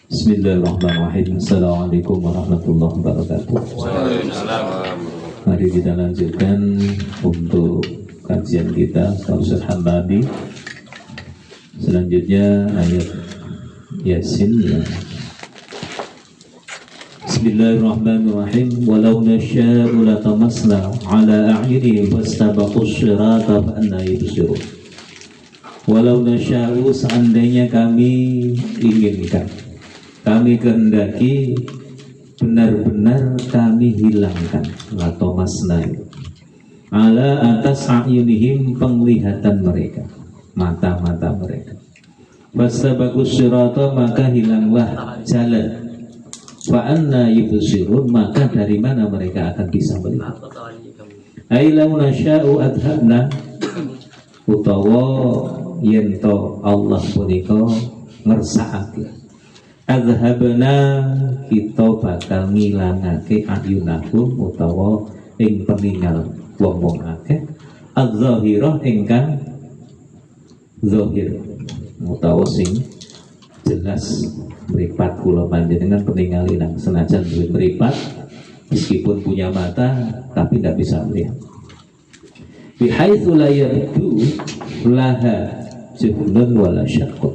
Bismillahirrahmanirrahim. Assalamualaikum warahmatullahi wabarakatuh. Mari kita lanjutkan untuk kajian kita Tafsir Hambali. Selanjutnya ayat Yasin ya. Bismillahirrahmanirrahim. Walau nasya'u latamasna ala a'yunihim fastabaqus sirata fa anna yubsirun. Walau nasya'u, seandainya kami inginkan, kami kehendaki, benar-benar kami hilangkan atau masnai ala atas a'yunihim, penglihatan mereka, mata-mata mereka. Fastabagus sirata, maka hilanglah jalan. Fa anna yubsirun, maka dari mana mereka akan bisa melihat. Ai law nasya'u adhabna, utawa yento Allah punika ngersakake, adhabna, kita bakal ngilangake ayunakum utawa ing peningal wong-wong akeh, adzahirah ingkang zahir utawa sing jelas. Meripat kula panjenengan peningali nang senajan duwe meripat, meskipun punya mata tapi tidak bisa melihat. Bihaitsu la yabdu laha juhnun wala syaqqun,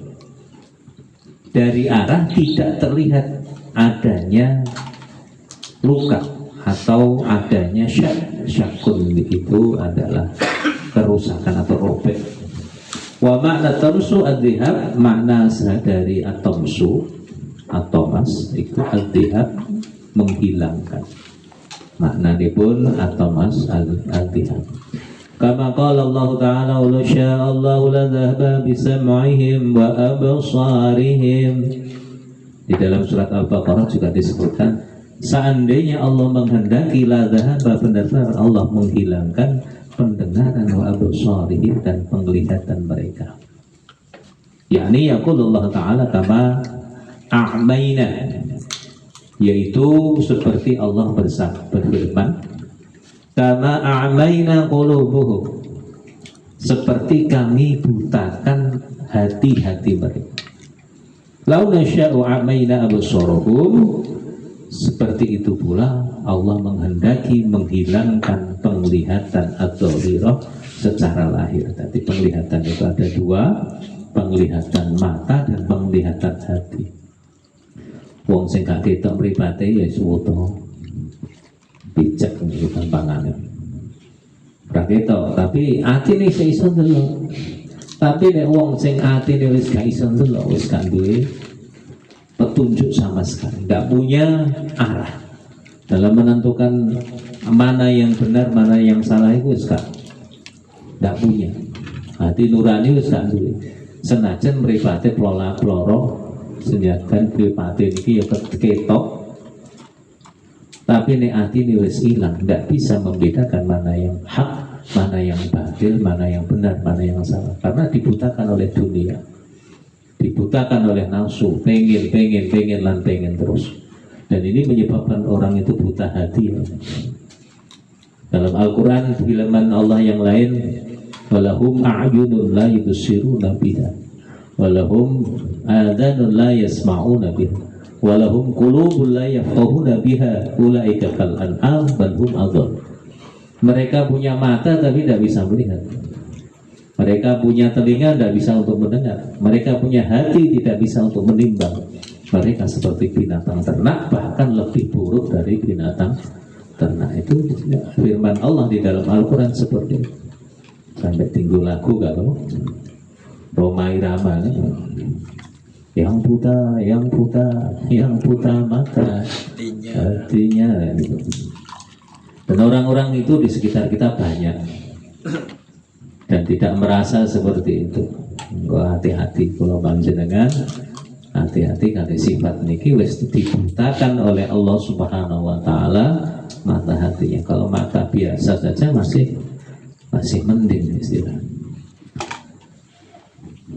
dari arah tidak terlihat adanya luka atau adanya syaqqun, itu adalah kerusakan atau robek. Wa makna tamsu adzihab, makna dari atomsu atomas itu adzihab menghilangkan, maknanya pun atomas adzihab. Kama qala Allah Ta'ala wa syaa Allah la dhahaba bisam'ihim wa absarihim. Di dalam surat Al-Baqarah juga disebutkan, seandainya Allah menghendaki, la dhahaba, benar-benar Allah menghilangkan pendengaran wa absarihim, dan penglihatan mereka. Yakni yaqulullah Ta'ala kama a'mayna, yaitu seperti Allah berfirman, kama a'mayna qulubuhum, seperti kami butakan hati-hati mereka. Lau nasya'u a'mayna absarahum, seperti itu pula Allah menghendaki menghilangkan penglihatan adzahirah secara lahir. Tapi penglihatan itu ada dua, penglihatan mata dan penglihatan hati. Wong sing gak ketok mripate ya suwoto bijak niku gampangane. Ora ketok, tapi atine sing iso ndelok. Tapi nek wong sing atine wis gak iso ndelok, wis gak duwe petunjuk sama sekali, nggak punya arah dalam menentukan mana yang benar, mana yang salah, itu nggak punya. Hati nurani wis gak duwe. Senajan mripate ploro senjakan mripate iki ya ketok, tapi nek atine wis ilang, nggak bisa membedakan mana yang hak, mana yang batil, mana yang benar, mana yang salah, karena dibutakan oleh dunia, dibutakan oleh nafsu, pengen terus. Dan ini menyebabkan orang itu buta hati. Dalam Al-Quran firman Allah yang lain, walahum a'yunun la yubsiruna biha, walahum adhanun la yasma'una biha, walahum qulubun la yafqahuna biha, ulaika kal an'am bal hum adhal. Mereka punya mata tapi tidak bisa melihat. Mereka punya telinga, tidak bisa untuk mendengar. Mereka punya hati, tidak bisa untuk menimbang. Mereka seperti binatang ternak, bahkan lebih buruk dari binatang ternak. Itu firman Allah di dalam Al-Quran seperti itu. Sampai tinggal lagu kalau Roma Irama, yang buta mata hatinya. Dan orang-orang itu di sekitar kita banyak, dan tidak merasa seperti itu. Hati-hati kalau panjenengan, hati-hati kali sifat niki wis dibutakan oleh Allah Subhanahu wa taala mata hatinya. Kalau mata biasa saja masih mending istilah.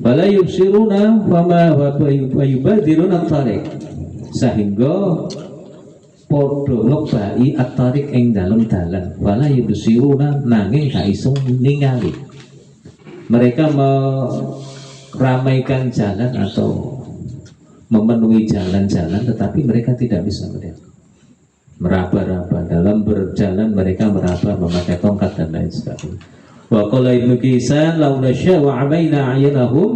Bala yubsiruna fama wa yubadiruna at-tariq, sehingga podo ngebai at-tariq ing dalem dalan. Bala yubsiruna nanging gak iso ningali. Mereka meramaikan jalan atau memenuhi jalan-jalan, tetapi mereka tidak bisa melihat. Meraba-raba dalam berjalan, mereka meraba memakai tongkat dan lain sebagainya. Wa qala Ibnu Kisan law nasya'u 'amaina 'ayunahum,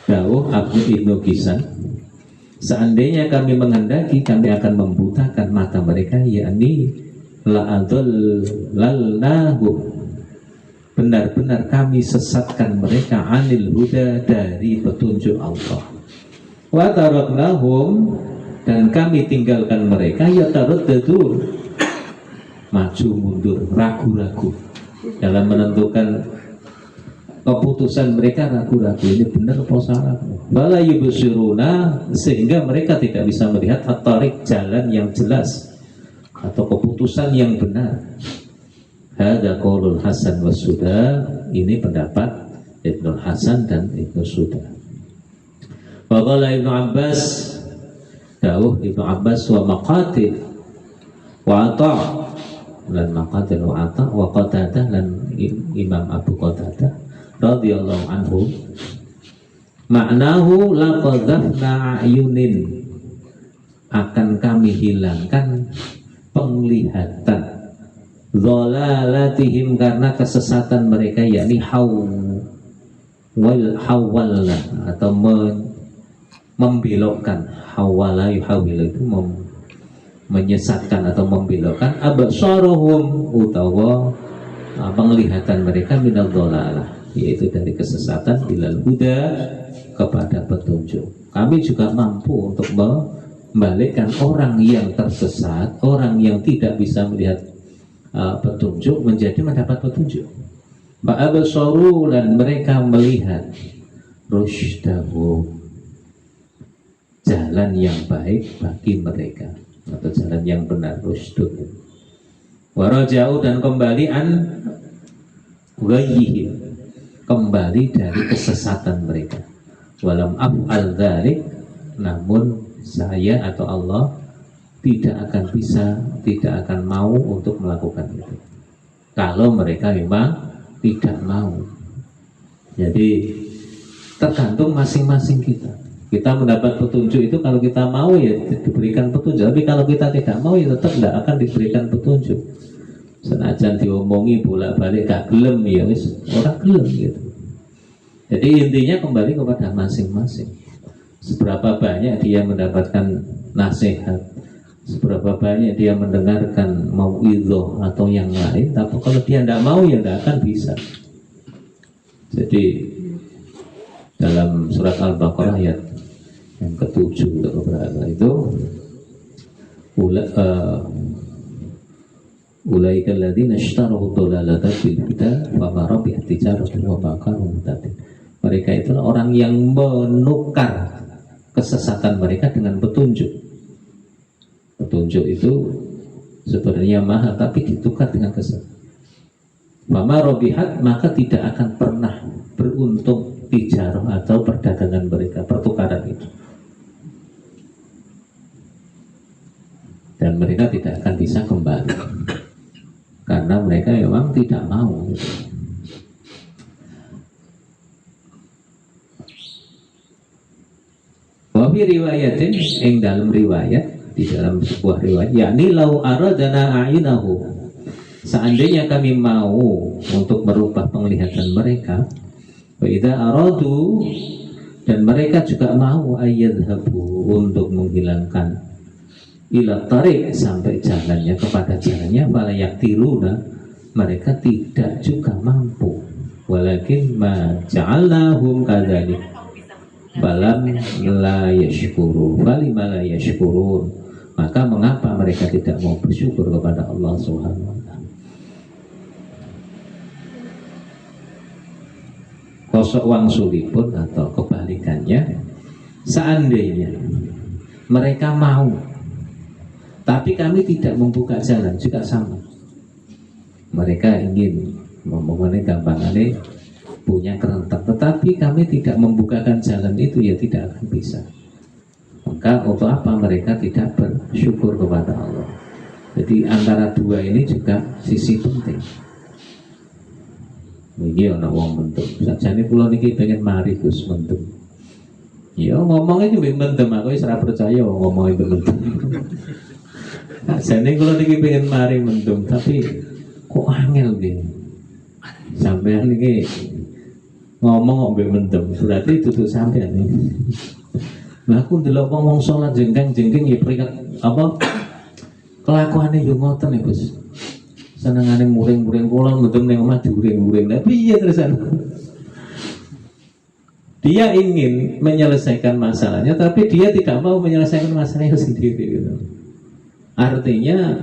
dawuh Ibnu Kisan, seandainya kami menghendaki, kami akan membutakan mata mereka, yakni la'adhallalnahum, benar-benar kami sesatkan mereka, anil huda, dari petunjuk Allah. Wa taraknahum, dan kami tinggalkan mereka, yataraddadun, maju mundur, ragu-ragu dalam menentukan keputusan mereka, ragu-ragu ini benar apa salah. Wala yubsiruna, sehingga mereka tidak bisa melihat at-tariq, jalan yang jelas atau keputusan yang benar. Hadza qaulul Hasan was Suda, ini pendapat Ibnu Hasan dan Ibnu Suda. Wa qala Ibnu Abbas, dawuh Ibnu Abbas, wa maqatil wa ata', lan maqatil wa ata' wa Qatadah, lan Imam Abu Qatadah radhiyallahu anhu, maknahu laqadzafna a'yunin, akan kami hilangkan penglihatan, dhalalatihim, karena kesesatan mereka, yakni hawalna, atau membelokkan, hawala yuhawil itu menyesatkan atau membelokkan, absaruhum, utawa penglihatan mereka, minal dhalalah, yaitu dari kesesatan, ilal huda, kepada petunjuk. Kami juga mampu untuk membalikkan orang yang tersesat, orang yang tidak bisa melihat petunjuk, menjadi mendapat petunjuk. Fa'absaru, dan mereka melihat rusydahu, jalan yang baik bagi mereka, atau jalan yang benar, rusydud. Waraja'u, dan kembali an ghayyihim, kembali dari kesesatan mereka. Walam af'al dzalik, namun saya atau Allah tidak akan bisa, tidak akan mau untuk melakukan itu kalau mereka memang tidak mau. Jadi tergantung masing-masing kita. Kita mendapat petunjuk itu kalau kita mau, ya diberikan petunjuk. Tapi kalau kita tidak mau, ya tetap tidak akan diberikan petunjuk. Senajan diomongi bolak-balik gak gelem, ya wis ora gelem gitu. Jadi intinya kembali kepada masing-masing. Seberapa banyak dia mendapatkan nasihat, seberapa banyak dia mendengarkan mauidhah atau yang lain, tapi kalau dia tidak mau, ya tidak akan bisa. Jadi dalam surat Al-Baqarah ayat yang ke-7 itu, ulaika alladziina ishtaraw dhalalata bil huda wa ma rabihat tijaratuhum wa ma kanu muhtadin. Mereka itulah orang yang menukar kesesatan mereka dengan petunjuk. Petunjuk itu sebenarnya mahal, tapi ditukar dengan kesesatan. Mama robihat, maka tidak akan pernah beruntung tijarah atau perdagangan mereka, pertukaran itu. Dan mereka tidak akan bisa kembali karena mereka memang tidak mau. Wafi riwayatin, yang dalam riwayat, di dalam sebuah riwayat, yakni lau aradana a'yunahu, seandainya kami mau untuk merubah penglihatan mereka, wa idza aradu, dan mereka juga mau ayyadhabu, untuk menghilangkan ila tariq, sampai jalannya, kepada jalannya, fala yaktiruna, mereka tidak juga mampu. Walakin ma ja'alnahum kadzalik falam la yashkuru, falima la yashkurun, maka mengapa mereka tidak mau bersyukur kepada Allah Subhanahu wa ta'ala. Kosok wang sulipun, atau kebalikannya, seandainya mereka mau tapi kami tidak membuka jalan, juga sama. Mereka ingin mengenai gampangannya punya kerentak, tetapi kami tidak membukakan jalan itu, ya tidak akan bisa. Maka untuk apa mereka tidak bersyukur kepada Allah? Jadi antara dua ini juga sisi penting. Ini orang wong mentuk. Sajane kula niki pengen mari Gus mentuk. Ya ngomong iki mbek mendem aku wis ora percaya ngomong mbek mendem. Jane kula niki pengen mari mendem tapi kok angel nggih. Sampeyan iki ngomong kok mbek mendem berarti dudu sampeyan iki. Lah aku ndelok wong salat jengkang-jengking ya peringkat apa kelakuane yo ngoten ya Gus. Senengane muring-muring kula mendem ning omah diuring-uring. Lah piye terusan? Dia ingin menyelesaikan masalahnya, tapi dia tidak mau menyelesaikan masalahnya sendiri. Gitu. Artinya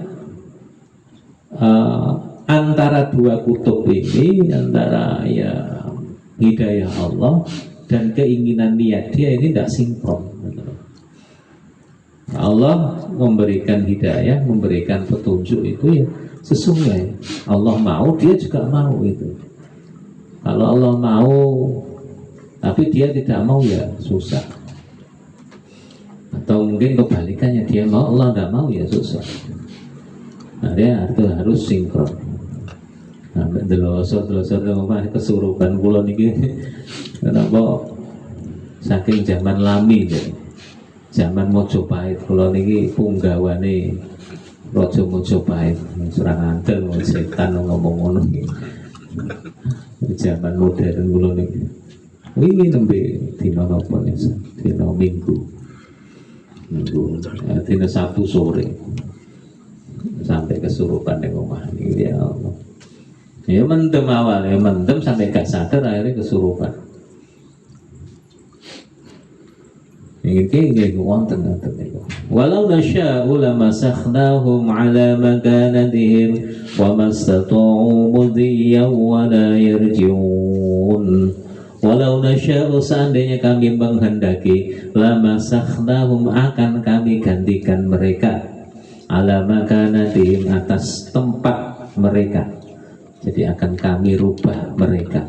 antara dua kutub ini, antara ya hidayah Allah dan keinginan niat dia ini tidak sinkron. Gitu. Allah memberikan hidayah, memberikan petunjuk itu ya sesuai. Allah mau, dia juga mau itu. Kalau Allah mau tapi dia tidak mau ya susah. Atau mungkin kebalikannya, dia mau Allah tidak mau ya susah. Nah dia harus sinkron. Nah delosor ngomong kesurupan kula niki kenapa saking zaman lami ya. Zaman Mojopahit kula niki punggawane Raja Mojopahit serang andel setan ngomong ngono. Zaman modern kula niki ini nembe dina apa ya? Dina Minggu, dina Sabtu sore sampai kesurupan di rumah ini ya Allah. Ya mendem awal, ya mendem sampai gak sadar akhirnya kesurupan. Ini wonten itu. Walau nasya'u lamasakhnahum ala makanatihim wa mastata'u mudhiyan wa la yarji'un. Walau nasya'u seandainya kami menghendaki lamasakhnahum akan kami gantikan mereka ala makanatihim atas tempat mereka. Jadi akan kami rubah mereka.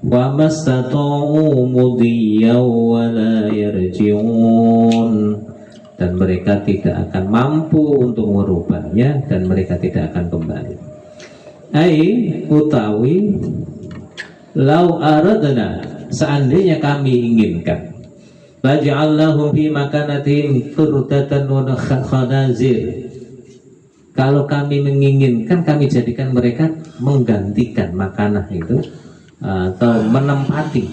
Wa mastata'u mudhiyan wa la yarji'un. Dan mereka tidak akan mampu untuk merubahnya dan mereka tidak akan kembali. Ai utawi lau aradna seandainya kami inginkan laja'allahum fi makanatihim qurdatan wa khanazir. Kalau kami menginginkan, kami jadikan mereka menggantikan makanah itu atau menempati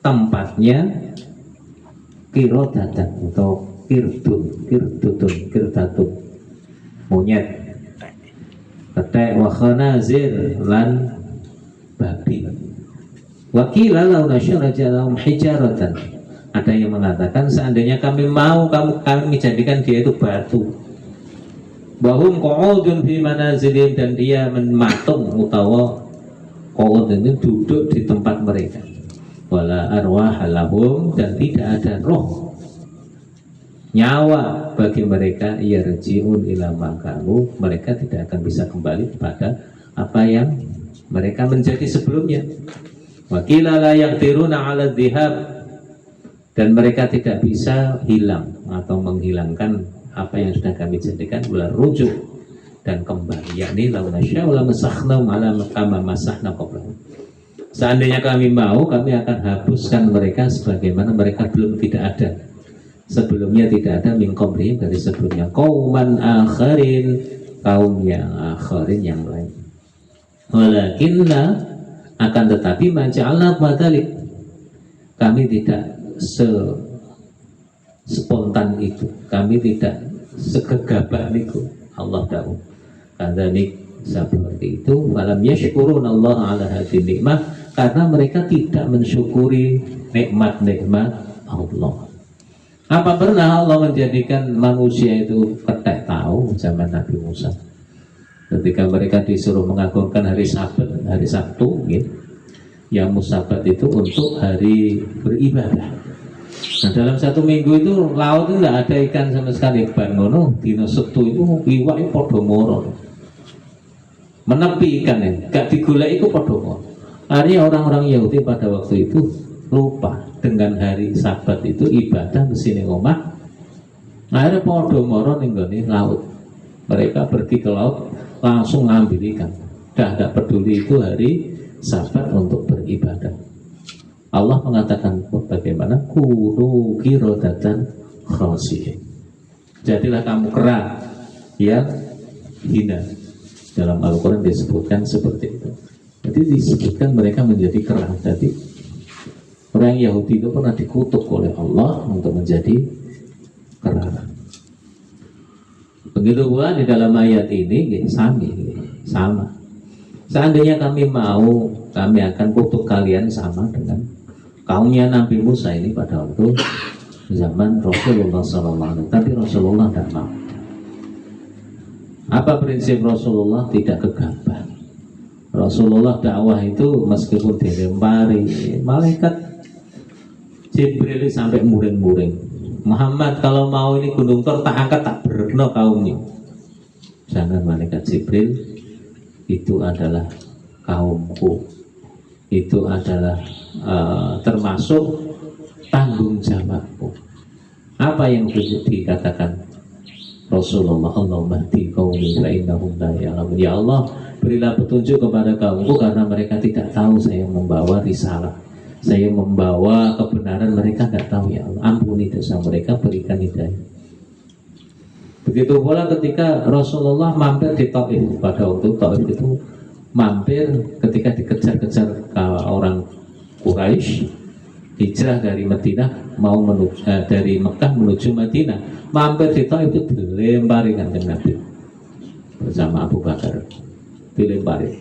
tempatnya kirodatan atau kirdatun monyet, ketek, wa khanazir lan babi. Wakila lau nasyara jalahum hijaratan. Ada yang mengatakan seandainya kami mau kami jadikan dia itu batu. Bahum qu'udun fi manazilin dan dia mematung utawa qu'ud itu duduk di tempat mereka. Wala arwah lahum dan tidak ada roh nyawa bagi mereka yarji'un ila makamu, mereka tidak akan bisa kembali kepada apa yang mereka menjadi sebelumnya. Wakila la yaqdiruna 'ala dhihab dan mereka tidak bisa hilang atau menghilangkan apa yang sudah kami jadikan ular rujuk dan kembali, yakni lau nasya'u lamasakhnahum 'ala kama masahna qablahum. Seandainya kami mau, kami akan hapuskan mereka sebagaimana mereka belum tidak ada. Sebelumnya tidak ada min qablihim dari sebelumnya. Qauman akharin, kaum yang akharin yang lain. Walakinna akan tetapi maja'alna badalik, kami tidak spontan itu, kami tidak segegabah itu. Allah tahu kadzanik seperti itu. Walam yashkurun Allah ala hadhihi nikmah, karena mereka tidak mensyukuri nikmat-nikmat Allah. Apa pernah Allah menjadikan manusia itu ketek tahu zaman Nabi Musa? Ketika mereka disuruh mengagungkan hari Sabat, hari Sabtu, gitu. Yang musabat itu untuk hari beribadah. Nah dalam satu minggu itu laut itu tidak ada ikan sama sekali. Bangono dino Sabtu itu iwak itu podomoro. Menepi ikan ini, gak digulai itu podomoro. Akhirnya orang-orang Yahudi pada waktu itu lupa dengan hari Sabat itu ibadah mesti ning omah. Akhirnya podomoro ning gone laut. Mereka pergi ke laut langsung ngambil ikan. Tidak peduli itu hari Sabat untuk beribadah. Allah mengatakan bagaimana kunu qiradatan khasi'in. Jadilah kamu kera yang hina. Dalam Al-Quran disebutkan seperti itu. Jadi disebutkan mereka menjadi kera. Jadi orang Yahudi itu pernah dikutuk oleh Allah untuk menjadi kera. Begitu pula di dalam ayat ini sama. Seandainya kami mau, kami akan kutuk kalian sama dengan kaumnya Nabi Musa ini pada waktu zaman Rasulullah SAW. Tapi Rasulullah tidak mau. Apa prinsip Rasulullah? Tidak gegabah. Rasulullah dakwah itu meskipun dilempari malaikat Jibril sampai muring-muring. Muhammad kalau mau ini gunung Thor tak angkat, tak berekno kaumnya. Jangan, malaikat Jibril, itu adalah kaumku. Itu adalah termasuk tanggung jawabku. Apa yang dikatakan Rasulullah? Allahumma hdi qaumi fa innahum la ya'lamun. Ya Allah, berilah petunjuk kepada kaumku karena mereka tidak tahu saya membawa risalah, saya membawa kebenaran, mereka tidak tahu. Ya Allah, ampuni dosa mereka, berikan hidayah. Begitu pula ketika Rasulullah mampir di Taif. Pada waktu Taif itu mampir ketika dikejar-kejar orang Quraisy, hijrah dari Madinah mau menuju dari Mekah menuju Madinah, mampir di Taif itu dilempari Kanjeng Nabi bersama Abu Bakar, dilempari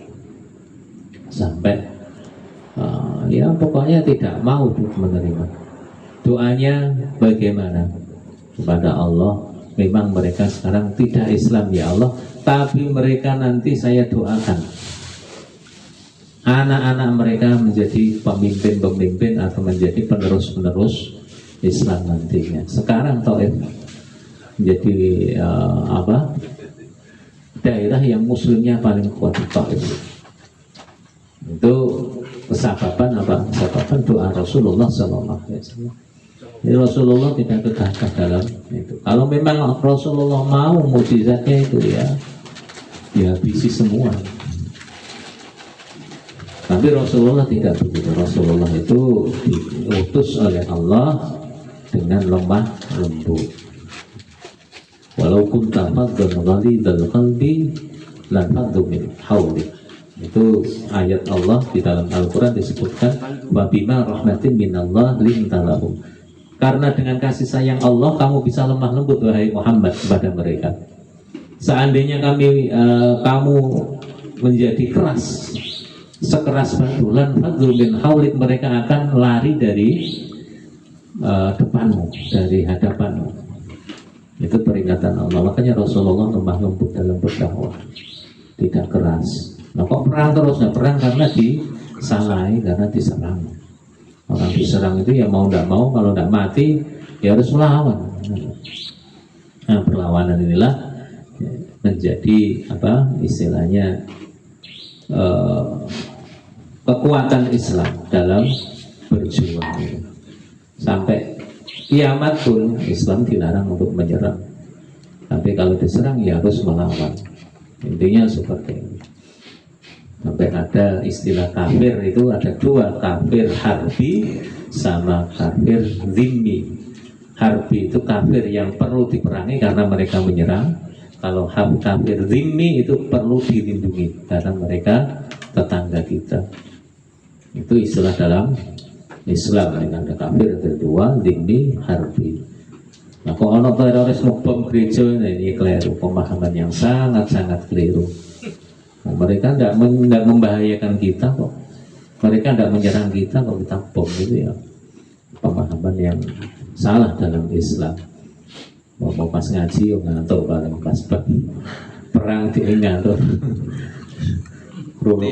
sampai ya pokoknya tidak mau menerima. Doanya bagaimana kepada Allah? Memang mereka sekarang tidak Islam ya Allah, tapi mereka nanti saya doakan anak-anak mereka menjadi pemimpin-pemimpin atau menjadi penerus-penerus Islam nantinya. Sekarang Taif menjadi daerah yang muslimnya paling kuat di Taif. Itu kesababan apa? Kesababan doa Rasulullah SAW. Jadi Rasulullah tidak gegabah dalam itu. Kalau memang Rasulullah mau mukjizatnya itu ya habisi semua. Tapi Rasulullah tidak begitu. Rasulullah itu diutus oleh Allah dengan lemah lembut. Walau kunta faddan ghalidhal qalbi lan faddu min hawlik. Itu ayat Allah di dalam Al-Quran disebutkan wa bima rahmatin minallah linta lahum. Karena dengan kasih sayang Allah kamu bisa lemah lembut wahai Muhammad kepada mereka. Seandainya kamu menjadi keras, sekeras batu, lan fadlu min haulik, mereka akan lari dari depanmu, dari hadapanmu. Itu peringatan Allah. Makanya Rasulullah lemah lembut dalam berdakwah, tidak keras. Nah kok perang terus? Nah perang karena disalahi, karena diserang. Orang diserang itu ya mau tidak mau, kalau tidak mati ya harus melawan. Nah perlawanan inilah menjadi apa istilahnya kekuatan Islam dalam berjuang. Sampai kiamat pun Islam dilarang untuk menyerang, tapi kalau diserang ya harus melawan. Intinya seperti ini. Sampai ada istilah kafir itu ada dua, kafir harbi sama kafir zimmi. Harbi itu kafir yang perlu diperangi karena mereka menyerang. Kalau kafir zimmi itu perlu dilindungi karena mereka tetangga kita. Itu istilah dalam Islam. Ada kafir ada dua, zimmi, harbi. Nah kalau ada teroris bom gereja, ini keliru, pemahaman yang sangat-sangat keliru. Nah, mereka tidak membahayakan kita kok. Mereka tidak menyerang kita kalau kita bom, itu ya pemahaman yang salah dalam Islam. Mau pas ngaji ngantuk bareng, pas perang ngantuk.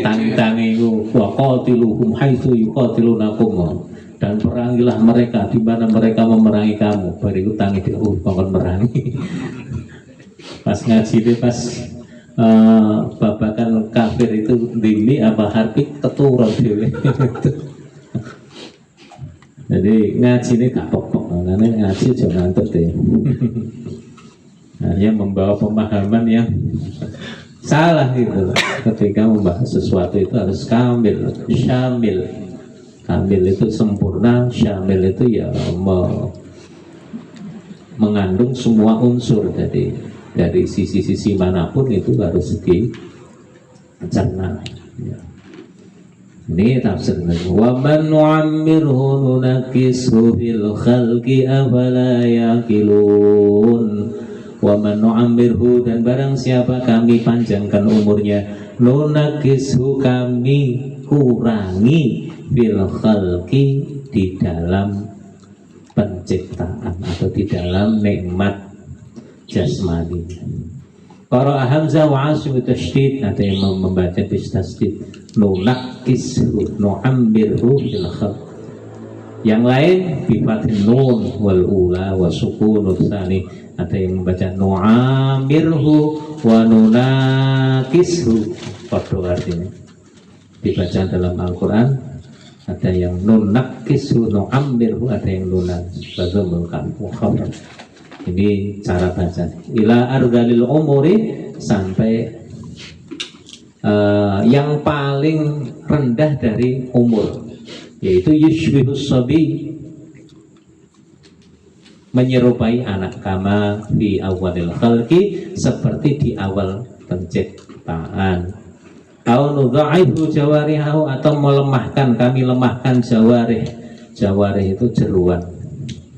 Tangi-tangi wa qatiluhum haitsu yuqatilunakum, dan perangilah mereka di mana mereka memerangi kamu. Baru tangi di bangun merangi. Pas ngaji itu pas babakan kafir itu dini apa harbi keturun dewe. Jadi ngaji ini gak pokok, karena ngaji jangan ngantuk deh. Hanya membawa pemahaman yang salah gitu. Ketika membahas sesuatu itu harus kamil, syamil, Kamil itu sempurna, syamil itu ya mengandung semua unsur. Jadi dari sisi-sisi manapun itu harus dicerna. Ya. Ini tafsirnya. Wa man nu'ammirhu nunakishu fil khalqi afala yaqilun. Wa man nu'ammirhu, dan barang siapa kami panjangkan umurnya, nunakishu kami kurangi fil khalqi, di dalam penciptaan atau di dalam nikmat jasmani. Para Hamzah wa Asim tasydid, ada yang membaca tasydid, nunakishu nu'ammirhu fil khalq. Yang lain bi fathil nun wal ula wa sukunus tsani, ada yang membaca nu'ammirhu wa nunakishu. Padha artinya dibaca dalam Al-Quran, ada yang nunakishu nu'ammirhu, ada yang nunakishu. Ini cara baca. Ila ardalil umuri, sampai yang paling rendah dari umur, yaitu yushbihus sabi, menyerupai anak, kama fi awalil khalqi, seperti di awal penciptaan. Au nudha'ifu jawarihahu, atau melemahkan, kami lemahkan jawarih. Jawarih itu jeruan,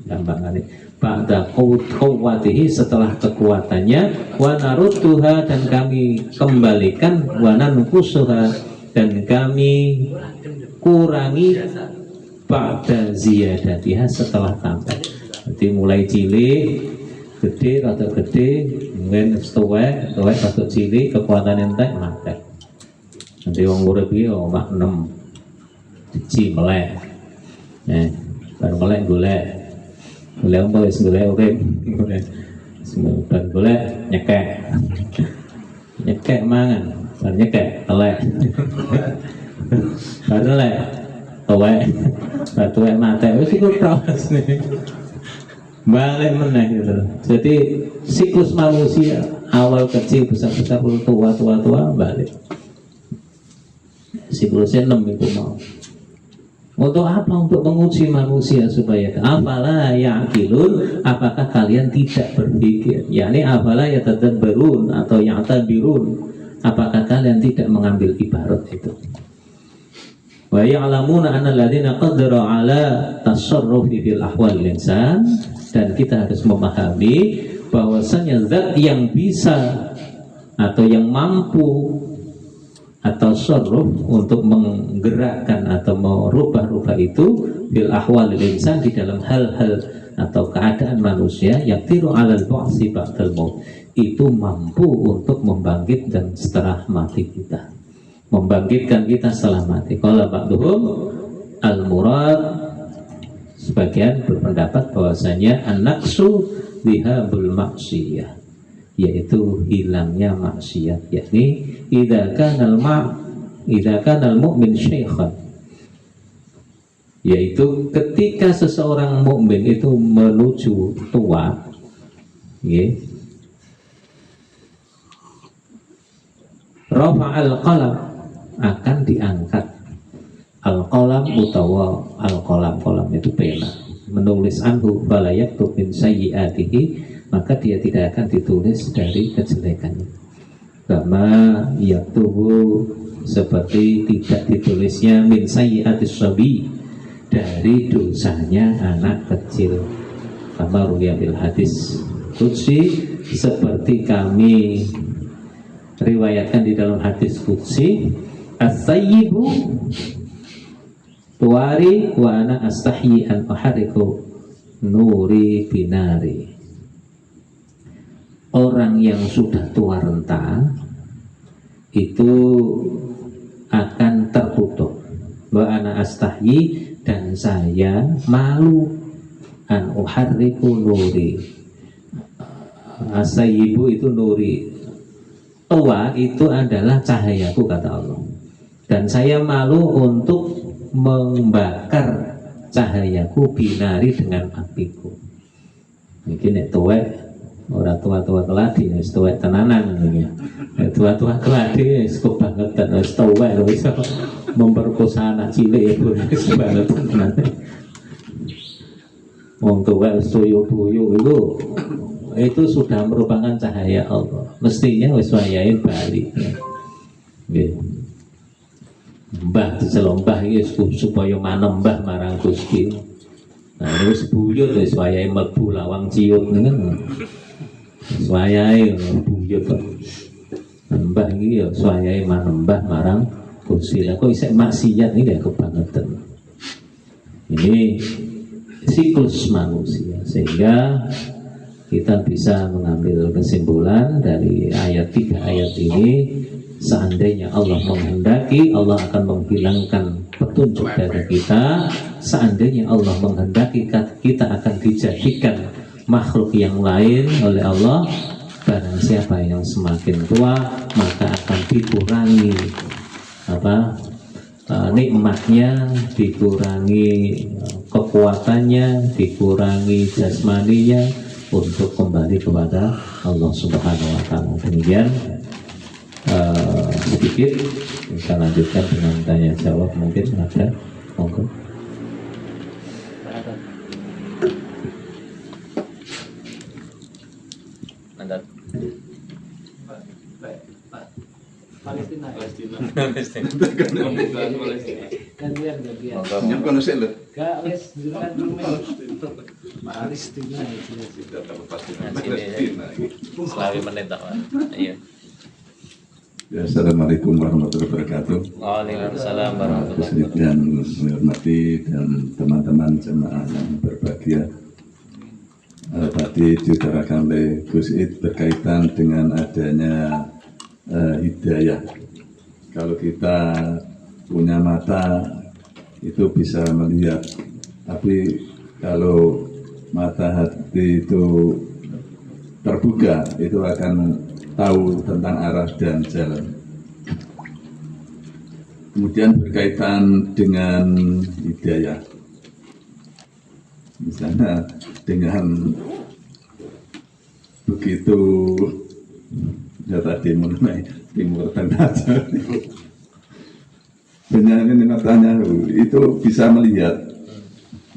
gampangannya. Ba'da quwwatihi, setelah kekuatannya, wa narudduha, dan kami kembalikan, wa nanqusuha, dan kami kurangi, ba'da ziyadatiha, setelah tambah. Jadi mulai cilik, gede, rada gede, mungkin tuwek rada cilik, kekuatan entek mate. Nanti wong urip iki omah 6 siji melek. Bar melek golek apa wis golek urip. Bar golek nyekek mangan, bar nyekek telek. Bar telek tuwek, bar tuwek mate wis iku terus. Balik meneh gitu. Jadi siklus manusia, awal kecil, besar-besar, tua, balik. Siklusnya 6 itu mau. Untuk apa? Untuk menguji manusia supaya afala ya'qilun, apakah kalian tidak berpikir? Yani afala yatadabbarun atau ya'tabirun, apakah kalian tidak mengambil ibarat itu? Wa ya'lamuna anna alladziina qadara 'ala tasarrufi fil ahwal insan, dan kita harus memahami bahwasanya zat yang bisa atau yang mampu atau sorruf untuk menggerakkan atau merubah-rubah itu bil ahwal insan, di dalam hal-hal atau keadaan manusia, yang tiru alal ba'si ba'dal maut, itu mampu untuk membangkitkan setelah mati kita, membangkitkan kita setelah mati. Qala ba'duhum al-murad, sebagian berpendapat bahwasanya an-naqsu bihabul maksiyah, yaitu hilangnya maksiat, yakni idza kana al-mu'min syaikhan, yaitu ketika seseorang mukmin itu menuju tua, rafa'al qalam, akan diangkat al-qalam utawa al-qalam itu pena, menulis anhu fala yaktub min sayyi'atihi, maka dia tidak akan ditulis dari kejelekannya. Kama yaktubu, seperti tidak ditulisnya min sayyi'atis sabi, dari dosanya anak kecil. Kama ruya bil hadis qudsi, seperti kami riwayatkan di dalam hadis qudsi, as-sayyibu tuari wa ana astahyi an uhariku nuri binari. Orang yang sudah tua renta itu akan tertutup. Wa ana astahyi, dan saya malu, an uhariku nuri. Asayyibu itu nuri, tua itu adalah cahayaku, kata Allah, dan saya malu untuk membakar cahayaku binari, dengan apiku. Mungkin nek tuwek Ora tua-tua keladi, wis tuwek tenanan ya. Tua-tua keladi wis kebangetan, wis tuwek wis memperkosa anak cilik wis kebangetan tenan. Wong tuwek wis tuyu-tuyu itu sudah merupakan cahaya Allah. Mestinya wis wayahe bali. Nggih. Mbah dicelombah iki supaya manembah marang Gusti. Nah, wis buyut wis wayahe mlebu lawang ciut niku. Wayahe buyut kok. Mbah iki ya wayahe manembah marang Gusti. Lah kok isih maksiat iki ya kebangetan. Ini siklus manusia, sehingga kita bisa mengambil kesimpulan dari ayat 3 ayat ini. Seandainya Allah menghendaki, Allah akan menghilangkan petunjuk dari kita. Seandainya Allah menghendaki, kita akan dijadikan makhluk yang lain oleh Allah. Barang siapa yang semakin tua, maka akan dikurangi nikmatnya, dikurangi kekuatannya, dikurangi jasmaninya untuk kembali kepada Allah Subhanahu wa Ta'ala. Demikian sedikit kita lanjutkan dengan tanya jawab, mungkin ada, monggo. Palestina. Gantian. Yang kono sik lho. Gak wis jurukan Palestina itu. Selawi menit tak, Pak. Iya. Ya, Assalamualaikum warahmatullahi wabarakatuh. Waalaikumsalam warahmatullahi wabarakatuh. Yang menghormati dan teman-teman jemaah yang berbahagia. Tadi diutarakan oleh Gus Id berkaitan dengan adanya hidayah. Kalau kita punya mata itu bisa melihat, tapi kalau mata hati itu terbuka, itu akan tahu tentang arah dan jalan. Kemudian berkaitan dengan hidayah, misalnya dengan begitu ya tadi mengenai timur tengah, Benyamin Netanyahu itu bisa melihat,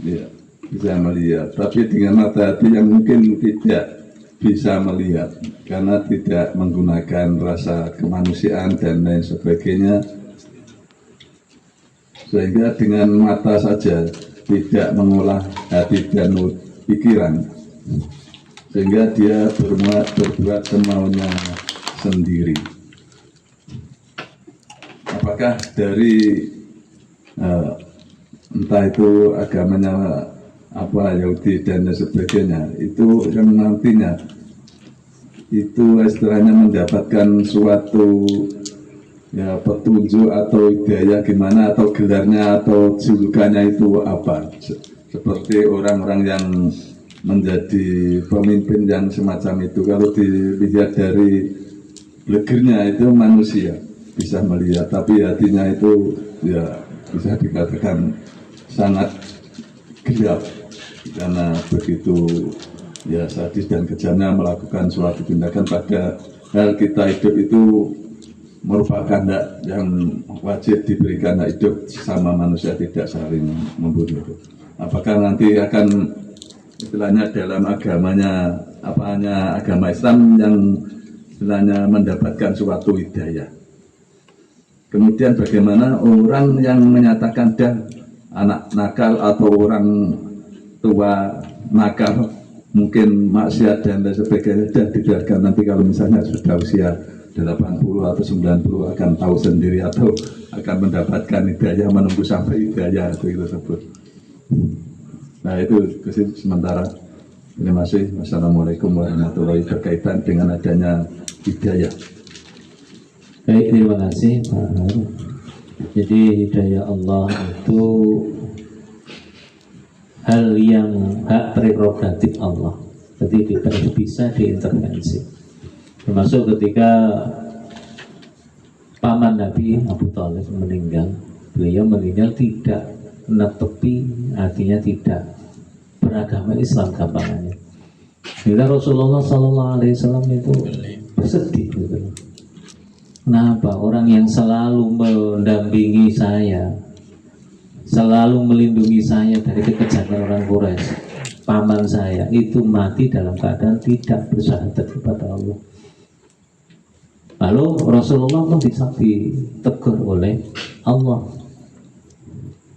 ya, bisa melihat, tapi dengan mata hati yang mungkin tidak bisa melihat karena tidak menggunakan rasa kemanusiaan dan lain sebagainya, sehingga dengan mata saja tidak mengolah hati dan pikiran, sehingga dia berbuat semaunya sendiri. Apakah dari entah itu agamanya apa Yahudi dan sebagainya, itu yang nantinya itu istilahnya mendapatkan suatu ya petunjuk atau hidayah gimana, atau gelarnya atau julukannya itu apa, seperti orang-orang yang menjadi pemimpin yang semacam itu. Kalau dilihat dari legernya itu manusia bisa melihat, tapi hatinya itu ya bisa dikatakan sangat gelap karena begitu ya sadis dan kejamnya melakukan suatu tindakan, pada hal kita hidup itu merupakan hak yang wajib diberikan, hak hidup sama manusia, tidak saling membunuh. Apakah nanti akan istilahnya dalam agamanya hanya agama Islam yang istilahnya mendapatkan suatu hidayah? Kemudian bagaimana orang yang menyatakan dan anak nakal atau orang tua nakal, mungkin maksiat dan lain sebagainya, dan dibiarkan nanti kalau misalnya sudah usia 80 atau 90 akan tahu sendiri atau akan mendapatkan hidayah, menunggu sampai hidayah itu tersebut. Nah itu sementara. Terima kasih. Wassalamualaikum warahmatullahi wabarakatuh. Berkaitan dengan adanya hidayah. Baik, terima kasih Pak Harun. Jadi hidayah Allah itu hal yang hak prerogatif Allah, jadi tidak bisa diintervensi. Termasuk ketika paman Nabi Abu Thalib meninggal, beliau meninggal tidak menetepi, artinya tidak beragama Islam gampangannya. Kita Rasulullah SAW itu bersedih gitu. Kenapa orang yang selalu mendampingi saya, selalu melindungi saya dari kekejaman orang Quraisy, paman saya itu mati dalam keadaan tidak bersyahadat kepada Allah. Lalu Rasulullah pun ditegur oleh Allah,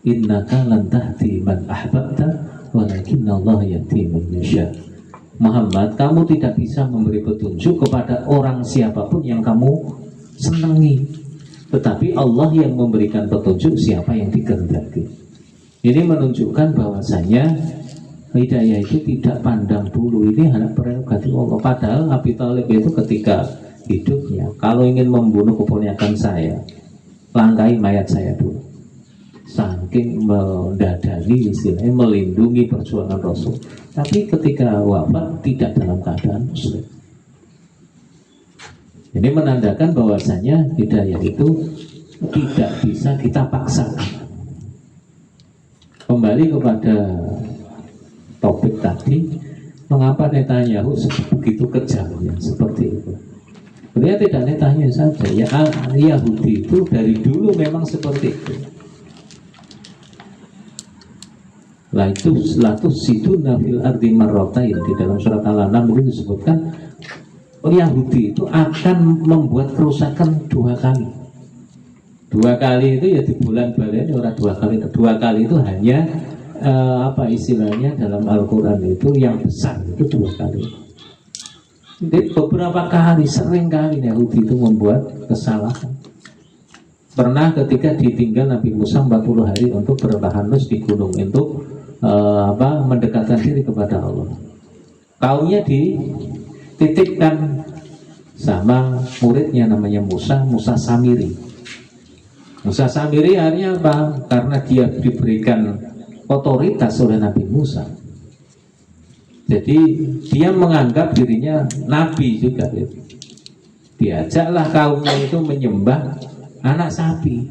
innaka lan tahdi man ahbabta walakinna Allah yahdi man yasha. Muhammad, kamu tidak bisa memberi petunjuk kepada orang siapapun yang kamu senangi, tetapi Allah yang memberikan petunjuk siapa yang dikehendaki. Ini menunjukkan bahwasanya hidayah itu tidak pandang bulu, ini hanya prerogatif Allah. Padahal Abi Thalib itu ketika hidupnya, kalau ingin membunuh keponakan saya, langkai mayat saya dulu. Saking mendadani, istilahnya melindungi perjuangan Rasul. Tapi ketika wafat tidak dalam keadaan muslim. Ini menandakan bahwasanya hidayah itu tidak bisa kita paksakan. Kembali kepada topik tadi, mengapa Netanyahu begitu kejamnya seperti itu? Sebenarnya tidak Netanyahu saja, ya Yahudi itu dari dulu memang seperti itu. Latus siduna fil ardi marratain, di dalam surat Al-An'am itu disebutkan Yahudi itu akan membuat kerusakan 2 kali. 2 kali itu ya di bulan balen, orang 2 kali. 2 kali itu hanya apa istilahnya dalam Al-Quran itu yang besar itu 2 kali. Jadi beberapa kali, sering kali Yahudi itu membuat kesalahan. Pernah ketika ditinggal Nabi Musa 40 hari untuk bertahanus di gunung untuk mendekatkan diri kepada Allah. Kaumnya dititipkan sama muridnya namanya Musa Samiri. Musa Samiri akhirnya apa? Karena dia diberikan otoritas oleh Nabi Musa. Jadi dia menganggap dirinya nabi juga. Diajaklah kaumnya itu menyembah anak sapi.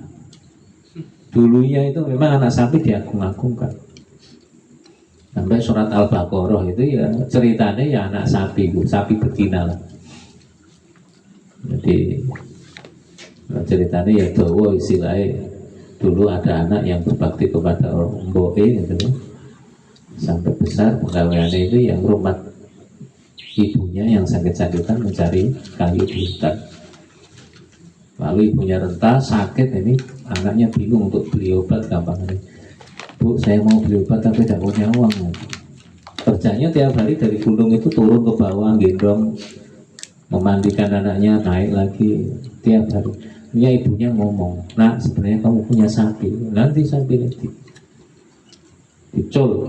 Dulunya itu memang anak sapi diagung-agungkan. Sampai surat Al-Baqarah itu ya ceritanya ya anak sapi betina lah. Jadi ceritanya ya dawa istilahnya dulu ada anak yang berbakti kepada orang mboe gitu. Sampai besar pegawaiannya itu yang rumah ibunya yang sakit-sakitan mencari kayu di hutan. Lalu ibunya renta sakit, ini anaknya bingung untuk beli obat gampangnya. Bu, saya mau beli obat tapi tidak punya uang. Kerjanya tiap hari dari gunung itu turun ke bawah, gendong, memandikan anaknya, naik lagi tiap hari. Ini ibunya ngomong, nak sebenarnya kamu punya sapi, nanti sapi nanti dicul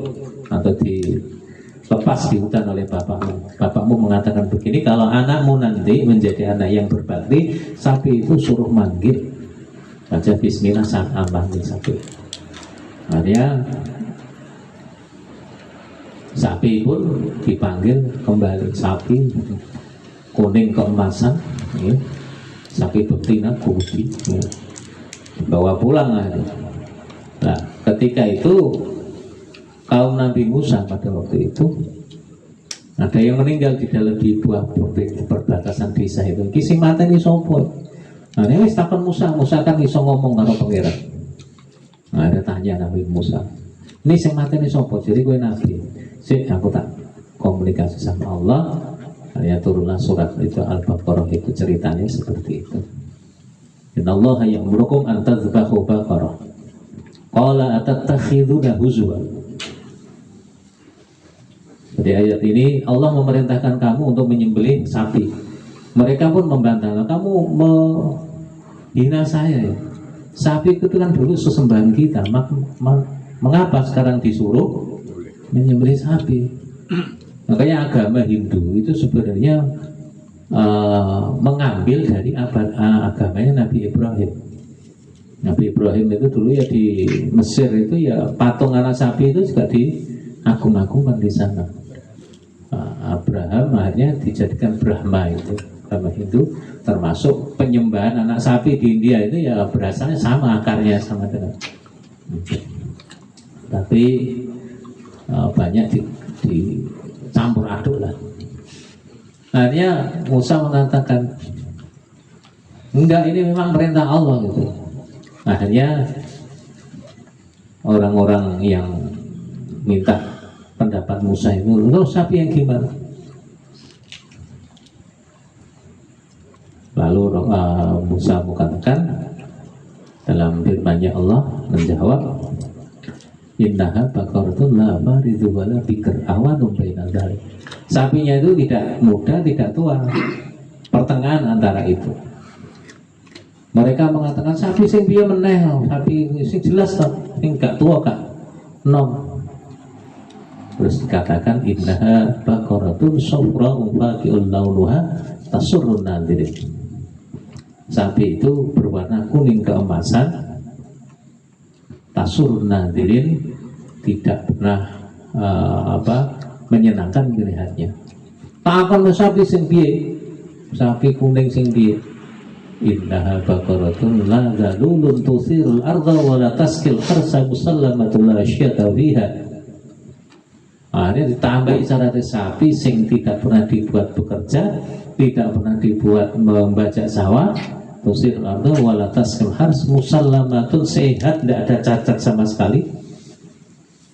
atau dilepas di hutan oleh bapakmu. Bapakmu mengatakan begini, kalau anakmu nanti menjadi anak yang berbakti, sapi itu suruh manggil, baca bismillah saat manggil sapi. Akhirnya sapi pun dipanggil kembali, sapi kuning keemasan, ya. Sapi betina putih, ya. Dibawa pulang aja. Nah, ketika itu kaum Nabi Musa pada waktu itu ada yang meninggal di dalam di buah perbatasan desa itu. Kisi mata ini sopo. Nah ini takkan Musa kan iso ngomong karo pangeran. Nah, ada tanya Nabi Musa, ini yang mati ini sopo, jadi gue nabi. Aku tak komunikasi sama Allah. Hanya turunlah surat itu Al-Baqarah itu ceritanya seperti itu. Innallaha ya'murukum an tadhbahu baqarah. Qala atattakhiduna huzwa. Di ayat ini Allah memerintahkan kamu untuk menyembelih sapi. Mereka pun membantah, kamu menghina saya ya. Sapi itu kan dulu sesembahan kita, mengapa sekarang disuruh menyembelih sapi? Makanya agama Hindu itu sebenarnya mengambil dari agamanya Nabi Ibrahim. Nabi Ibrahim itu dulu ya di Mesir itu ya patung anak sapi itu juga diagung-agungkan di sana. Abraham akhirnya dijadikan Brahma itu agama Hindu, termasuk penyembahan anak sapi di India itu ya berasalnya sama, akarnya sama dengan. Tapi banyak dicampur aduk lah. Akhirnya Musa mengatakan, enggak, ini memang perintah Allah gitu. Akhirnya orang-orang yang minta pendapat Musa itu, lo sapi yang gimana? Lalu Musa mengatakan dalam firman-Nya Allah menjawab, innaha baqaratun la faridun wala bikr awanun baina dzalik. Sapinya itu tidak muda, tidak tua, pertengahan antara itu. Mereka mengatakan sapi sing piye meneh, sapi sing jelas toh, sing gak tua gak nom. Terus dikatakan innaha baqaratun safra'un faqi'un launuha tasurrun nadirin. Sapi itu berwarna kuning keemasan, tasurrun nadirin, tidak pernah menyenangkan melihatnya. Takon sapi sing piye? Sapi kuning sing piye? Innaha baqaratun la zalulun tusirul arda wa la taskil harsa musallamatun la syata fiha. Ini ditambah isyarat sapi sing tidak pernah dibuat bekerja, tidak pernah dibuat membajak sawah, tusir arda wala taskil hars musallamatun, sehat, tidak ada cacat sama sekali.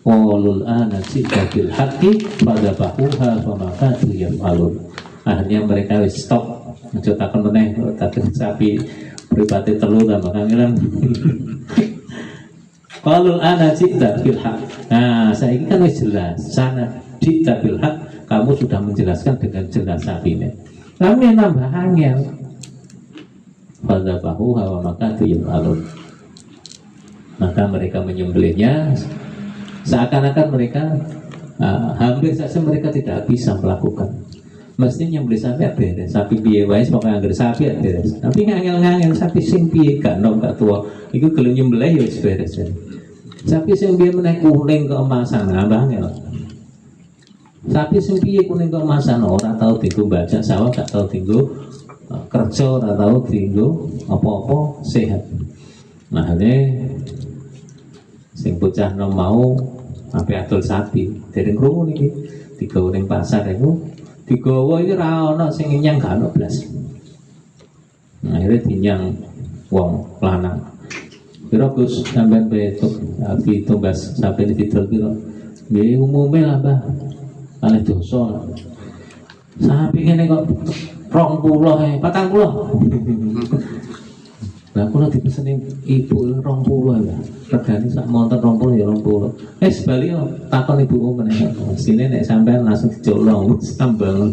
Walul ana jika bil haqqi fadabahuha famakatu yaf'alun. Akhirnya mereka stop, mencotakan meneh, tapi sapi pribadi telur dan makangilan. Walul ana jika bil haqq. Nah, saya ini kan jelas, sana jika bil haqq, kamu sudah menjelaskan dengan jelas sapinya. Kami nambah angel. Fadabahuha famakatu yaf'alun. Maka mereka menyembelihnya seakan-akan mereka hampir saja mereka tidak bisa melakukan. Mestinya nyembelih sapi beres, sapi piye wae pokoke anggere sapi beres. Tapi ngangel-ngangel sapi sing piye gak nom gak tua, iku gelem nyembelih ya wis beres. Sapi sing piye meneh kuning keemasan nambah angel. Sapi sing piye kuning keemasan ora tau dienggo baca sawah, gak tau dienggo kerja, ora tau dienggo apa-apa, sehat. Nah, ini sing bocah nom mau sampai atul sapi dereng krungu niki digawa ning pasar iku digawa iki ra ono sing nyang gak ono blas. Nah, akhirnya dinyang wong lanang. Piro Gus sampean betuk abi tumbas sapi didol piro? Nggih umume lah, Mbah. Kalih dosa. Sapi ngene kok 20 40. Nah, kalau dipeseni ibu 20 ya, regane sak montor 20 ya 20. Sebali takon ibuku meneh. Sine nek sampean langsung dicolong sambang.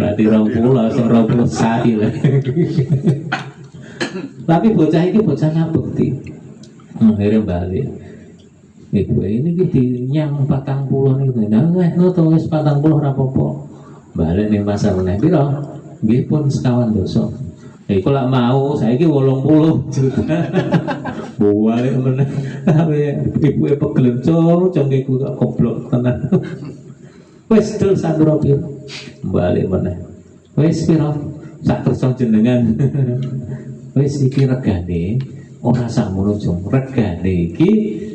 Berarti 20 sing 20 sapi lah. Tapi bocah iki bocah ngabekti. Akhirnya balik. Ibu ini dinyang 40 niku. Nah, nutu wis 40 ora apa-apa. Balik ning pasar meneh piro? Nggih pun sekawan dosa. Iku lak mau saiki 80 juta. Balik meneh. Ibuke pegel cung iku kok goblok tenan. Wis dul sandro piro. Balik meneh. Wis piro? Sak kersa jenengan. Wis iki regane ora sakmono jong. Regane iki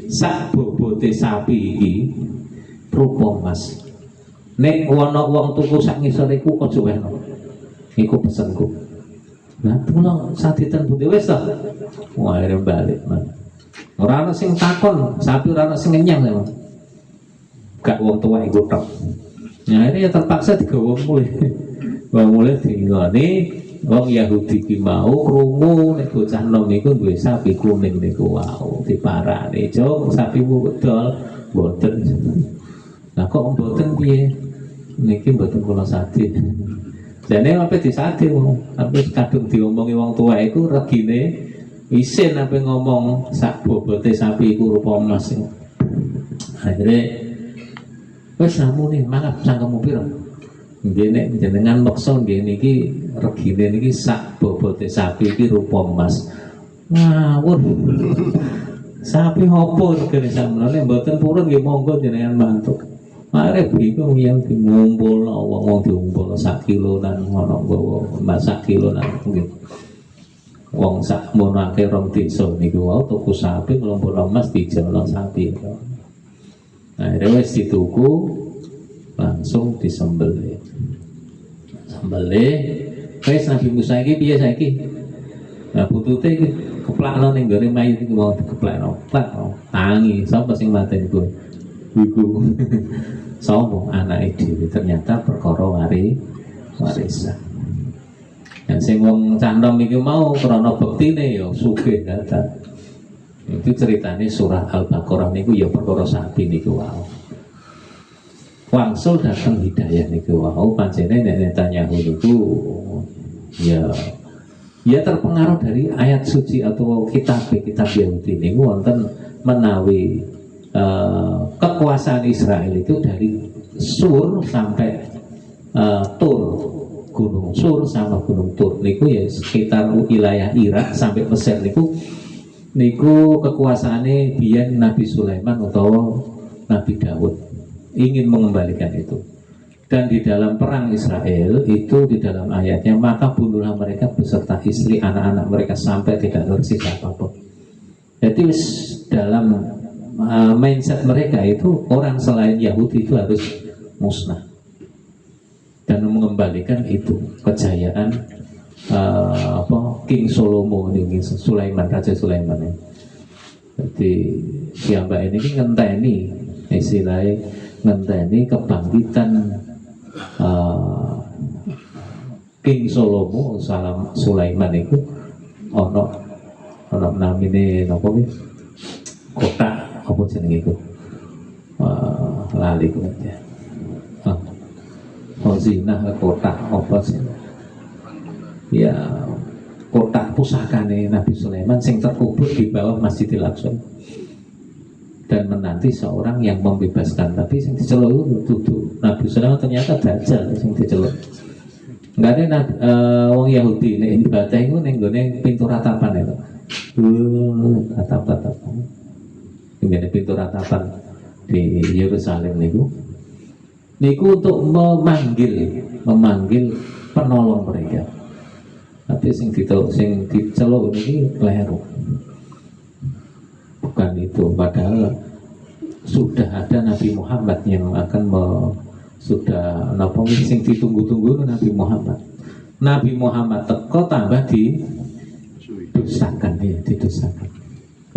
sak bobote sapi iki rupa emas. Nek ana wong tuku sak ngisor iku aja wehno. Iku pesenku. Nah, pulang saditan budi wes lah. Wah, akhirnya balik. Orang sing takon, sapi orang sing ngenyang ya. Gak wong tua ikut tok. Nah, ini ya terpaksa digawa mulai. Wong mulai dinggone wong Yahudi ki mau krungu nek bocah nom iku duwe sapi kuning niku wau diparani. Jong sapi wedol mboten. Lah kok mboten piye? Niki mboten kula sadhe. Jane apa disade wong, apa kadung diomongi wong tua iku regine isin apa ngomong sak bobote sapi iku rupa emas. Akhire wis namune mangap cangkemmu piro? Nggih nek jenengan meksa nggih niki regine niki sak bobote sapi iki rupa emas. Ngawur. Sapi opo regane sakmono nek mboten purun nggih monggo jenengan bantu. Mare bingung yang ngumpul wong diumpul sak kilonan ngono nggawa sak kilonan nggih. Wong sak mono akeh rong desa niku wae tuku sapi ngumpul emas dijolo sapi. Nah, wis dituku langsung disembelih. Beli, wis Nabi Musa iki piye saiki? Nah butute iki keplakno ning gone mayit iki mau dikeplakno. Plak tangi sapa sing mateni kuwi? Iku. Sapa anake dhewe ternyata perkara warisan. Dan sing wong candom iki mau krana bektine ya sugih dadak. Itu ceritane surah Al-Baqarah niku ya perkara sapi niku wae. Wangsul datang hidayah niku wau pancene nek Netanyahu niku ya terpengaruh dari ayat suci atau kitab Yahudi niku wonten menawi kekuasaan Israel itu dari Sur sampai Tur, Gunung Sur sama Gunung Tur niku ya sekitar wilayah Irak sampai Mesir niku kekuasaannya biyen Nabi Sulaiman atau Nabi Daud ingin mengembalikan itu. Dan di dalam perang Israel itu di dalam ayatnya maka bunuhlah mereka beserta istri anak-anak mereka sampai tidak tersisa apapun. Jadi dalam mindset mereka itu orang selain Yahudi itu harus musnah dan mengembalikan itu kejayaan King Solomo ini, Sulaiman, Raja Sulaiman ini. Jadi siapa ini ngenteni istilahnya ngenteni kebangkitan King Solomo Sulaiman itu ono namine napa ki kotak apa jenenge iku lali ku ya Zinah kotak apa sih ya kotak pusakane Nabi Sulaiman sing terkubur di bawah Masjidil Aqsa dan menanti seorang yang membebaskan, tapi yang diceluk itu tutup. Nabi Sulaiman ternyata dajjal yang diceluk. Enggak ada wong Yahudi nek ibadah iku ning gone pintu ratapan itu. Atap-atapan. Ning pintu ratapan di Yerusalem niku. Niku untuk memanggil penolong mereka. Tapi sing diceluk ini keliru. Bukan itu, padahal sudah ada Nabi Muhammad yang akan sudah sing ditunggu-tunggu Nabi Muhammad. Nabi Muhammad teko tambah didustakan ya, didustakan.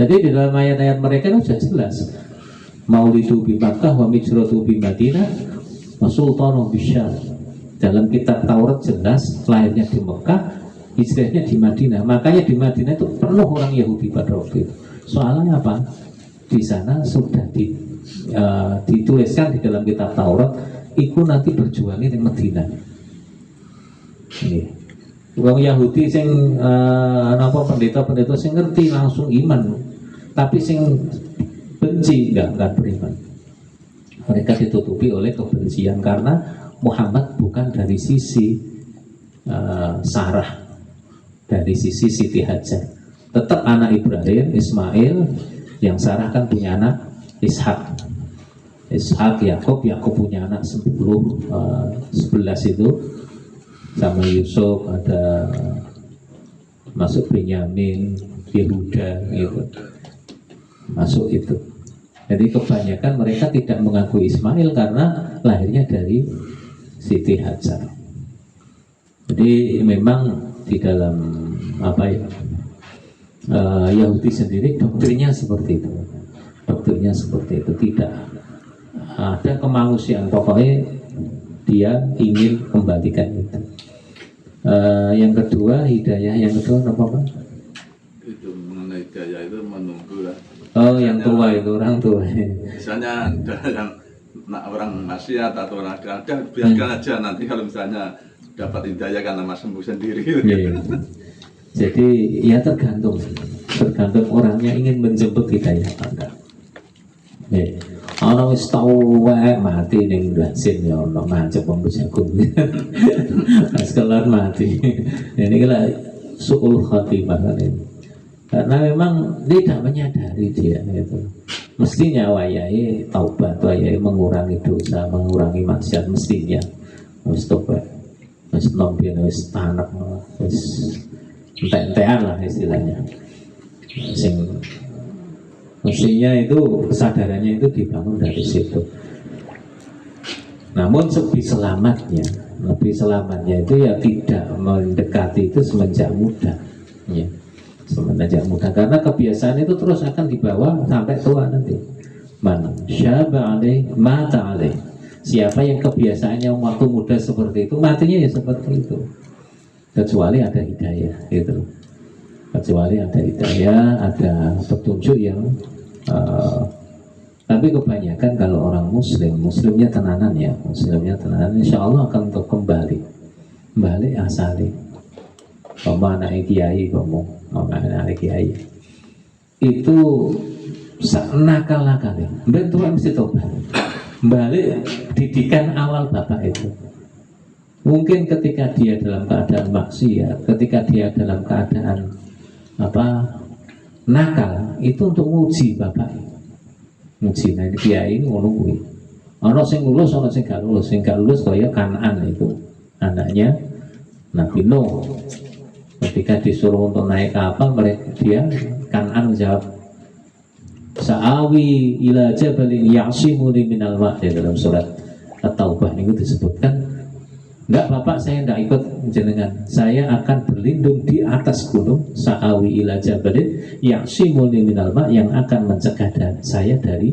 Jadi di dalam ayat-ayat mereka itu sudah jelas. Maulidu bi Makkah wa mijratu bi Madinah wa sultanu bisyam. Dalam kitab Taurat jelas lahirnya di Mekah, hijrahnya di Madinah. Makanya di Madinah itu penuh orang Yahudi pada waktu itu. Soalnya apa? Di sana sudah dituliskan di dalam kitab Taurat, iku nanti berjuangnya di Madinah. Ini. Orang Yahudi sing pendeta-pendeta sing ngerti langsung iman, tapi sing benci enggak beriman. Mereka ditutupi oleh kebencian karena Muhammad bukan dari sisi Sarah, dari sisi Siti Hajar. Tetap anak Ibrahim, Ismail, yang Sarah kan punya anak Ishak, Yakub punya anak 11 itu, sama Yusuf ada masuk Benyamin, Yehuda gitu, masuk itu. Jadi kebanyakan mereka tidak mengakui Ismail karena lahirnya dari Siti Hajar. Jadi memang di dalam Yahudi sendiri doktrinnya seperti itu, tidak ada kemanusiaan, pokoknya dia ingin kembalikan itu. Yang kedua hidayah, yang kedua apa Pak? Itu mengenai hidayah itu menunggu lah. Oh yang tua itu orang tua. Misalnya ada yang orang maksiat atau orang ada biarkan aja nanti kalau misalnya dapat hidayah karena mas sembuh sendiri. Yeah. Jadi ya tergantung orangnya ingin menjemput hidayah apa enggak. Nih, ana wis tau wae mati ning blasin ya ana macet wong jagung. Pas kelar mati. Ini kira suul khatimah kan ini. Karena memang tidak menyadari dia itu. Mestinya wayahe taubat, wayahe mengurangi dosa, mengurangi maksiat mestinya. Wis tobat. Wis nompi wis tanak wis entek-entekan lah istilahnya. Mestinya itu kesadarannya itu dibangun dari situ. Namun lebih selamatnya itu ya tidak mendekati itu semenjak muda, ya. Semenjak muda, karena kebiasaan itu terus akan dibawa sampai tua nanti. Man syaba alaih mata alaih. Siapa yang kebiasaannya waktu muda seperti itu, matinya ya seperti itu. Kecuali ada hidayah, gitu. Kecuali ada hidayah, ada petunjuk yang tapi kebanyakan kalau orang muslimnya tenanan ya, insya Allah akan untuk kembali asali. Pemana kiai kiai itu nakal-nakal ya, bentuk mesti tobat. Balik didikan awal bapak itu. Mungkin ketika dia dalam keadaan maksiat, ketika dia dalam keadaan nakal, itu untuk nguji bapak. Nguji nah kiai ini ngono kuwi. Ana sing lulus, ana sing gak lulus. Sing gak lulus kaya Kan'an itu anaknya Nabi Nuh. Ketika disuruh untuk naik kapal, dia Kan'an menjawab, Sa'awi ila jabalin ya'simuni minal ma'. Di dalam surat At-Taubah itu disebutkan, enggak bapak, saya enggak ikut jenengan, saya akan berlindung di atas gunung. Sa'awi ila jabalin ya'simuni minal ma', yang akan mencegah saya dari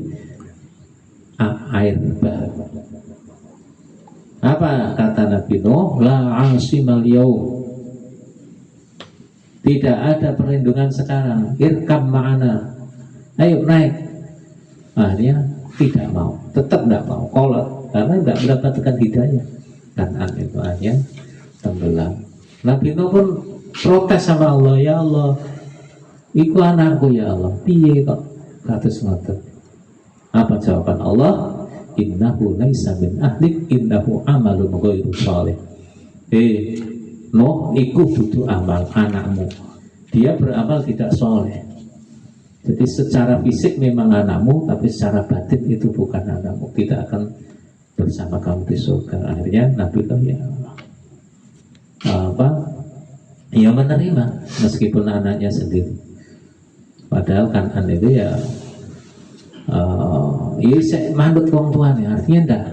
air bah. Apa kata Nabi Nuh? La 'asimal yaum, tidak ada perlindungan sekarang. Irkam ma'ana, ayo naik. Akhirnya tidak mau, tetap tidak mau, kolot, karena tidak mendapatkan hidayah. Kan'an itu hanya tenggelam. Nabi Nuh pun protes sama Allah, ya Allah, iku anakku ya Allah, piye kok kados ngoten. Apa jawaban Allah? Innahu laisa min ahlik, innahu amalun ghairu shalih. Nuh, iku butuh amal anakmu. Dia beramal tidak soleh. Jadi secara fisik memang anakmu, tapi secara batin itu bukan anakmu. Tidak akan bersama kamu di surga. Akhirnya Nabi ya ya menerima meskipun anaknya sendiri. Padahal Kan'an itu ya saya manut wong tuanya. Artinya enggak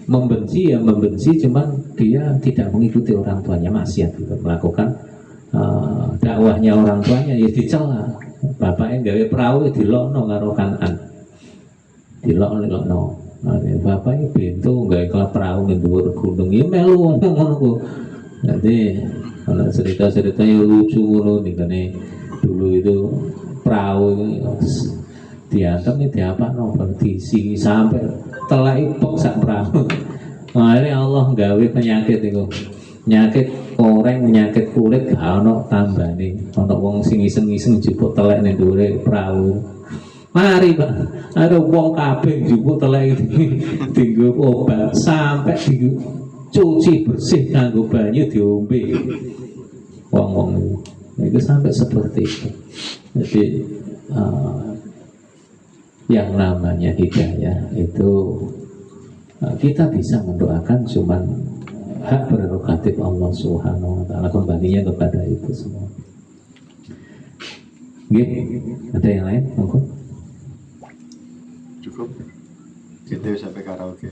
membenci ya membenci, cuman dia tidak mengikuti orang tuanya, maksiat gitu, melakukan dakwahnya orang tuanya ya dicela. Bapaknya gawe perahu ya dilokno karo Kan'an, dilokno. Bapaknya pintu gawe kelas perahu ning dhuwur gunung ya melu ngono ku. Jadi kalau cerita-cerita yang lucu ngono nih, dulu itu perahu diantem ini diapakno berisi sampai telai pok sak perahu. Akhirnya Allah gawe penyakit itu, penyakit koreng, penyakit kulit gak ono tambane. Ono wong sing iseng-iseng jupuk telek ning dhuwure perahu. Mari Pak, ada wong kabeh jupuk telek dienggo obat sampai dicuci bersih kanggo banyu diombe. Wong-wong itu sampai seperti itu. Jadi yang namanya hidayah itu kita bisa mendoakan, cuman hak prerogatif Allah Subhanahu wa taala, kembalinya kepada itu semua. Ada yang lain? Monggo. Cukup. Kita sampai karaoke.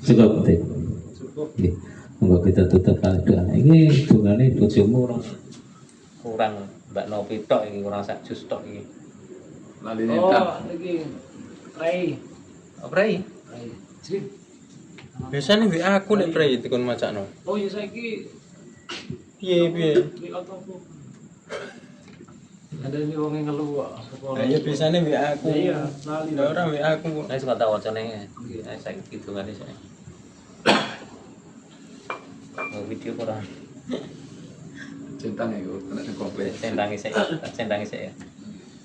Cukup deh. Monggo kita tutup kali doa. Ini dungane bojomu Kurang Mbak Novi tok iki, kurang sak jus tok iki. Lali lagi Rai. Prai. Sip. Biasanya WA aku nek pray dikon macakno. Oh ya saiki Piye. di autoku. Ada nih wong yang ngeluh kok. Lah ya biasanya WA aku. Iya, lali. Lah ora WA aku kok. Nek suka tak wacane. Saya hitungane saya. Mau video kurang. centang itu kena komplain. Centangi saya.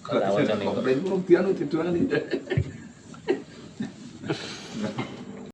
Tak wacane. Komplain itu piano tiduran.